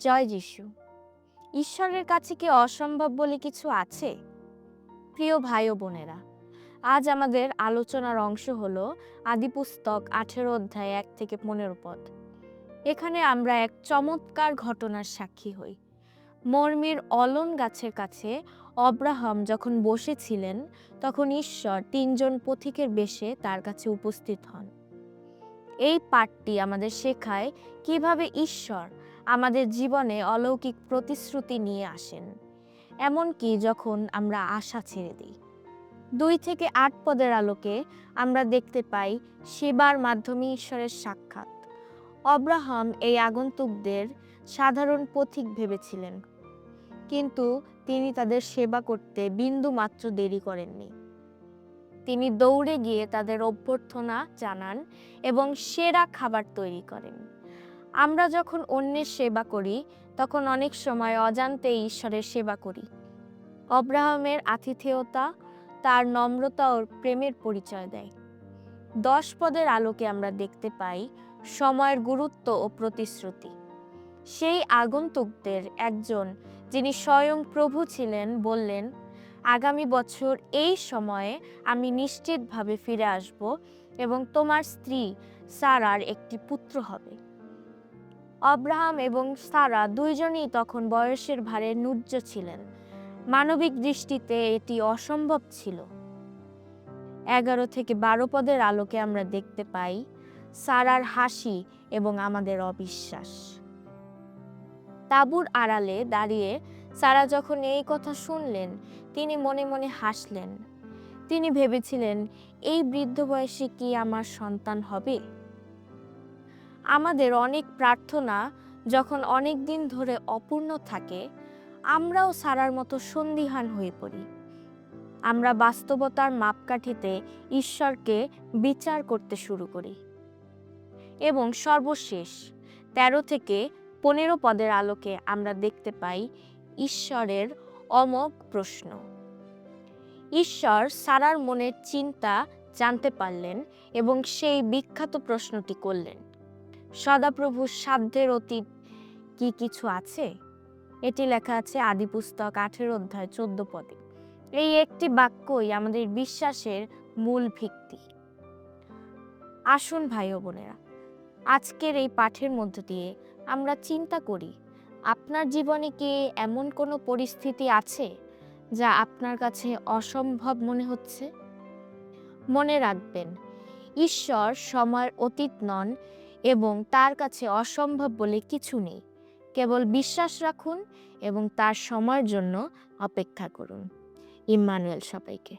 জয় যিশু। ঈশ্বরের কাছে কি অসম্ভব বলে কিছু আছে? প্রিয় ভাই ও বোনেরা, আজ আমাদের আলোচনার অংশ হলো আদিপুস্তক 18 অধ্যায় 1 থেকে 15 পদ। এখানে আমরা এক চমৎকার ঘটনার সাক্ষী হই। মর্মির অলন গাছের কাছে অব্রাহাম যখন বসেছিলেন, তখন ঈশ্বর 3 জন পথিকের বেশে তার কাছে উপস্থিত হন। এই পাঠটি আমাদের শেখায় কিভাবে ঈশ্বর আমাদের জীবনে অলৌকিক প্রতিশ্রুতি নিয়ে আসেন, এমনকি যখন আমরা আশা ছেড়ে দিই। 2 থেকে 8 পদের আলোকে আমরা দেখতে পাই সেবার মাধ্যমে ঈশ্বরের সাক্ষাৎ। অব্রাহাম এই আগন্তুকদের সাধারণ পথিক ভেবেছিলেন, কিন্তু তিনি তাদের সেবা করতে বিন্দু মাত্র দেরি করেননি। তিনি দৌড়ে গিয়ে তাদের অভ্যর্থনা জানান এবং সেরা খাবার তৈরি করেন। আমরা যখন অন্যের সেবা করি, তখন অনেক সময় অজান্তে ঈশ্বরের সেবা করি। অব্রাহামের আতিথেয়তা তার নম্রতা ও প্রেমের পরিচয় দেয়। 10 পদের আলোকে আমরা দেখতে পাই সময়ের গুরুত্ব ও প্রতিশ্রুতি। সেই আগন্তুকদের একজন, যিনি স্বয়ং প্রভু ছিলেন, বললেন, আগামী বছর এই সময়ে আমি নিশ্চিতভাবে ফিরে আসব এবং তোমার স্ত্রী সারার একটি পুত্র হবে। অব্রাহাম এবং সারা দুইজনই তখন বয়সের ভারে নুজ্জ ছিলেন। মানবিক দৃষ্টিতে এটি অসম্ভব ছিল। 11 থেকে 12 পদের আলোকে আমরা দেখতে পাই সারার হাসি এবং আমাদের অবিশ্বাস। তাঁবুর আড়ালে দাঁড়িয়ে সারা যখন এই কথা শুনলেন, তিনি মনে মনে হাসলেন। তিনি ভেবেছিলেন, এই বৃদ্ধ বয়সে কি আমার সন্তান হবে? আমাদের অনেক প্রার্থনা যখন অনেক দিন ধরে অপূর্ণ থাকে, আমরাও সারার মতো সন্দিহান হয়ে পড়ি। আমরা বাস্তবতার মাপকাঠিতে ঈশ্বরকে বিচার করতে শুরু করি। এবং সর্বশেষ 13 থেকে 15 পদের আলোকে আমরা দেখতে পাই ঈশ্বরের অমোঘ প্রশ্ন। ঈশ্বর সারার মনের চিন্তা জানতে পারলেন এবং সেই বিখ্যাত প্রশ্নটি করলেন, সদাপ্রভুর সাধ্যের অতীত কি কিছু আছে? এটি লেখা আছে আদিপুস্তক 18 অধ্যায় 14 পদে। এই একটি বাক্যই আমাদের বিশ্বাসের মূল ভিত্তি। আসুন ভাই ও বোনেরা, আজকের এই পাঠের মধ্য দিয়ে আমরা চিন্তা করি, আপনার জীবনে কি এমন কোনো পরিস্থিতি আছে যা আপনার কাছে অসম্ভব মনে হচ্ছে? মনে রাখবেন, ঈশ্বর সময়ের অতীত নন এবং তার কাছে অসম্ভব বলে কিছু নেই। কেবল বিশ্বাস রাখুন এবং তার সময়ের জন্য অপেক্ষা করুন। ইম্মানুয়েল সবাইকে।